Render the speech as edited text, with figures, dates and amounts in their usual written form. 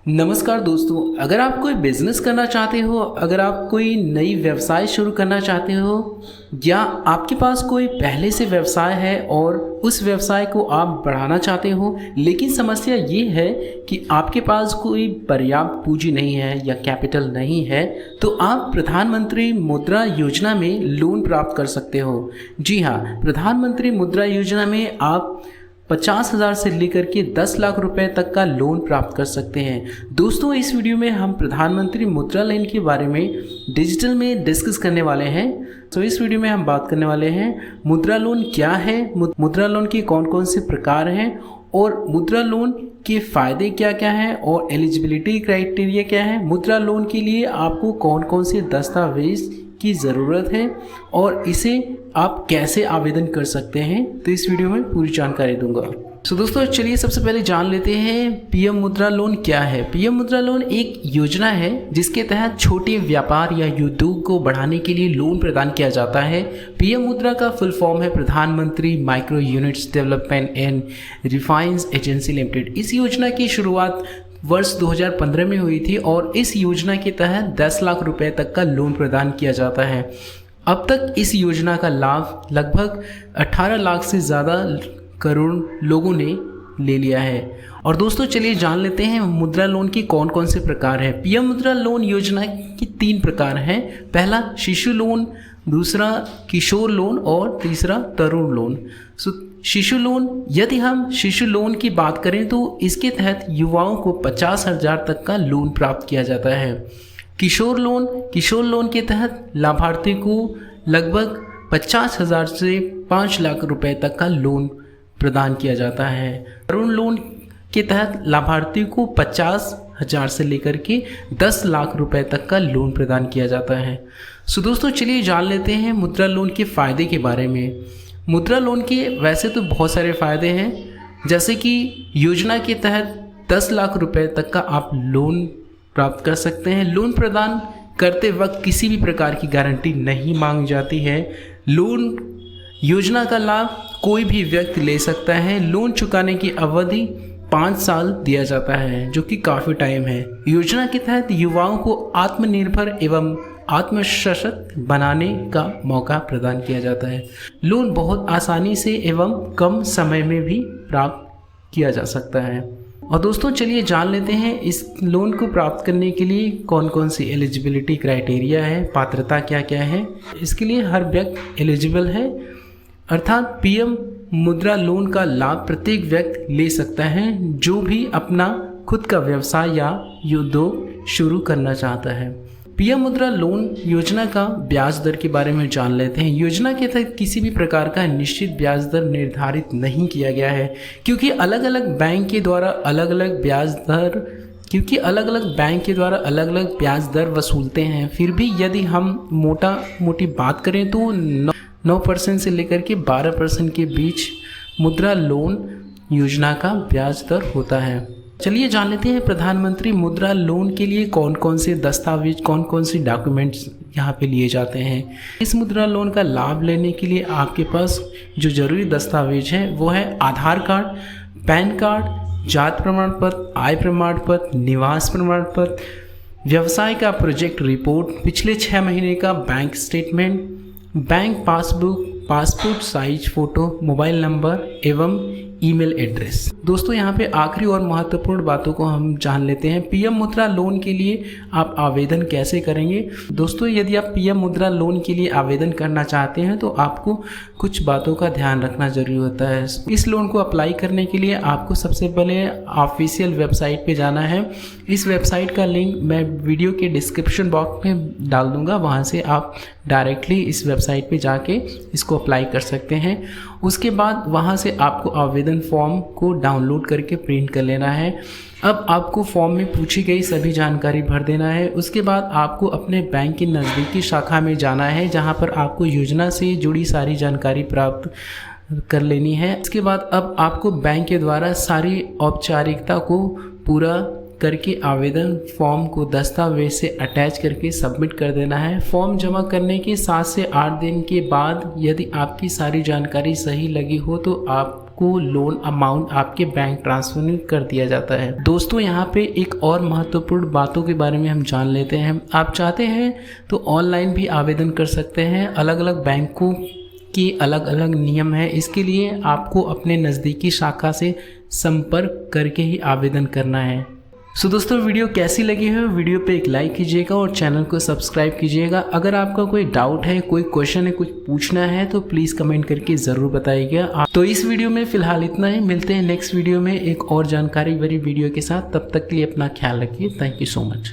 नमस्कार दोस्तों, अगर आप कोई बिजनेस करना चाहते हो, अगर आप कोई नई व्यवसाय शुरू करना चाहते हो या आपके पास कोई पहले से व्यवसाय है और उस व्यवसाय को आप बढ़ाना चाहते हो, लेकिन समस्या ये है कि आपके पास कोई पर्याप्त पूंजी नहीं है या कैपिटल नहीं है, तो आप प्रधानमंत्री मुद्रा योजना में लोन प्राप्त कर सकते हो। जी हाँ, प्रधानमंत्री मुद्रा योजना में आप 50,000 से लेकर के 10 लाख रुपए तक का लोन प्राप्त कर सकते हैं। दोस्तों, इस वीडियो में हम प्रधानमंत्री मुद्रा लोन के बारे में डिजिटल में डिस्कस करने वाले हैं। तो इस वीडियो में हम बात करने वाले हैं मुद्रा लोन क्या है, मुद्रा लोन के कौन कौन से प्रकार हैं और मुद्रा लोन के फ़ायदे क्या क्या हैं और एलिजिबिलिटी क्राइटेरिया क्या है। मुद्रा लोन के लिए आपको कौन कौन से दस्तावेज की ज़रूरत है और इसे आप कैसे आवेदन कर सकते हैं, तो इस वीडियो में पूरी जानकारी दूंगा। तो दोस्तों, चलिए सबसे पहले जान लेते हैं पीएम मुद्रा लोन क्या है। पीएम मुद्रा लोन एक योजना है जिसके तहत छोटे व्यापार या उद्योग को बढ़ाने के लिए लोन प्रदान किया जाता है। पीएम मुद्रा का फुल फॉर्म है प्रधानमंत्री micro units development and refinance agency limited. इस योजना की शुरुआत वर्ष 2015 में हुई थी और इस योजना के तहत 10 लाख रुपए तक का लोन प्रदान किया जाता है। अब तक इस योजना का लाभ लगभग 18 लाख से ज़्यादा करोड़ लोगों ने ले लिया है। और दोस्तों, चलिए जान लेते हैं मुद्रा लोन के कौन कौन से प्रकार हैं। पीएम मुद्रा लोन योजना की 3 प्रकार हैं। पहला शिशु लोन, दूसरा किशोर लोन और तीसरा तरुण लोन। शिशु लोन, यदि हम शिशु लोन की बात करें तो इसके तहत युवाओं को 50,000 तक का लोन प्राप्त किया जाता है। किशोर लोन के तहत लाभार्थी को लगभग 50,000 से 5 लाख रुपए तक का लोन प्रदान किया जाता है। तरुण लोन के तहत लाभार्थी को 50,000 से लेकर के 10 लाख रुपए तक का लोन प्रदान किया जाता है। दोस्तों, चलिए जान लेते हैं मुद्रा लोन के फ़ायदे के बारे में। मुद्रा लोन के वैसे तो बहुत सारे फ़ायदे हैं, जैसे कि योजना के तहत 10 लाख रुपए तक का आप लोन प्राप्त कर सकते हैं। लोन प्रदान करते वक्त किसी भी प्रकार की गारंटी नहीं मांगी जाती है। लोन योजना का लाभ कोई भी व्यक्ति ले सकता है। लोन चुकाने की अवधि 5 साल दिया जाता है, जो कि काफ़ी टाइम है। योजना के तहत युवाओं को आत्मनिर्भर एवं आत्मसशक्त बनाने का मौका प्रदान किया जाता है। लोन बहुत आसानी से एवं कम समय में भी प्राप्त किया जा सकता है। और दोस्तों, चलिए जान लेते हैं इस लोन को प्राप्त करने के लिए कौन कौन सी एलिजिबिलिटी क्राइटेरिया है, पात्रता क्या क्या है। इसके लिए हर व्यक्ति एलिजिबल है, अर्थात पीएम मुद्रा लोन का लाभ प्रत्येक व्यक्ति ले सकता है जो भी अपना खुद का व्यवसाय या उद्योग शुरू करना चाहता है। पीएम मुद्रा लोन योजना का ब्याज दर के बारे में जान लेते हैं। योजना के तहत किसी भी प्रकार का निश्चित ब्याज दर निर्धारित नहीं किया गया है, क्योंकि अलग अलग बैंक के द्वारा अलग अलग ब्याज दर वसूलते हैं। फिर भी यदि हम मोटी बात करें तो 9% से लेकर के 12% के बीच मुद्रा लोन योजना का ब्याज दर होता है। चलिए जान लेते हैं प्रधानमंत्री मुद्रा लोन के लिए कौन कौन से दस्तावेज, कौन कौन से डॉक्यूमेंट्स यहाँ पे लिए जाते हैं। इस मुद्रा लोन का लाभ लेने के लिए आपके पास जो जरूरी दस्तावेज हैं वो है आधार कार्ड, पैन कार्ड, जात प्रमाण पत्र, आय प्रमाण पत्र, निवास प्रमाण पत्र, व्यवसाय का प्रोजेक्ट रिपोर्ट, पिछले 6 महीने का bank statement, bank passbook, passport size photo, mobile number एवं ईमेल एड्रेस। दोस्तों, यहाँ पे आखिरी और महत्वपूर्ण बातों को हम जान लेते हैं। पीएम मुद्रा लोन के लिए आप आवेदन कैसे करेंगे। दोस्तों, यदि आप पीएम मुद्रा लोन के लिए आवेदन करना चाहते हैं तो आपको कुछ बातों का ध्यान रखना जरूरी होता है। इस लोन को अप्लाई करने के लिए आपको सबसे पहले ऑफिशियल वेबसाइट पे जाना है। इस वेबसाइट का लिंक मैं वीडियो के डिस्क्रिप्शन बॉक्स में डाल दूँगा, वहाँ से आप डायरेक्टली इस वेबसाइट पे जाके इसको अप्लाई कर सकते हैं। उसके बाद वहाँ से आपको आवेदन फॉर्म को डाउनलोड करके प्रिंट कर लेना है। अब आपको फॉर्म में पूछी गई सभी जानकारी भर देना है। उसके बाद आपको अपने बैंक की नज़दीकी शाखा में जाना है, जहाँ पर आपको योजना से जुड़ी सारी जानकारी प्राप्त कर लेनी है। इसके बाद अब आपको बैंक के द्वारा सारी औपचारिकता को पूरा करके आवेदन फॉर्म को दस्तावेज से अटैच करके सबमिट कर देना है। फॉर्म जमा करने के 7 से 8 दिन के बाद यदि आपकी सारी जानकारी सही लगी हो तो आपको आपको लोन अमाउंट आपके बैंक ट्रांसफर में कर दिया जाता है। दोस्तों यहाँ पे एक और महत्वपूर्ण बातों के बारे में हम जान लेते हैं। आप चाहते हैं तो ऑनलाइन भी आवेदन कर सकते हैं। अलग अलग बैंकों की अलग अलग नियम है, इसके लिए आपको अपने नज़दीकी शाखा से संपर्क करके ही आवेदन करना है। सो दोस्तों वीडियो कैसी लगी है, वीडियो पे एक लाइक कीजिएगा और चैनल को सब्सक्राइब कीजिएगा। अगर आपका कोई डाउट है, कोई क्वेश्चन है, कुछ पूछना है तो प्लीज़ कमेंट करके ज़रूर बताइएगा। तो इस वीडियो में फ़िलहाल इतना ही, मिलते हैं नेक्स्ट वीडियो में एक और जानकारी भरी वीडियो के साथ। तब तक के लिए अपना ख्याल रखिए। Thank you so much.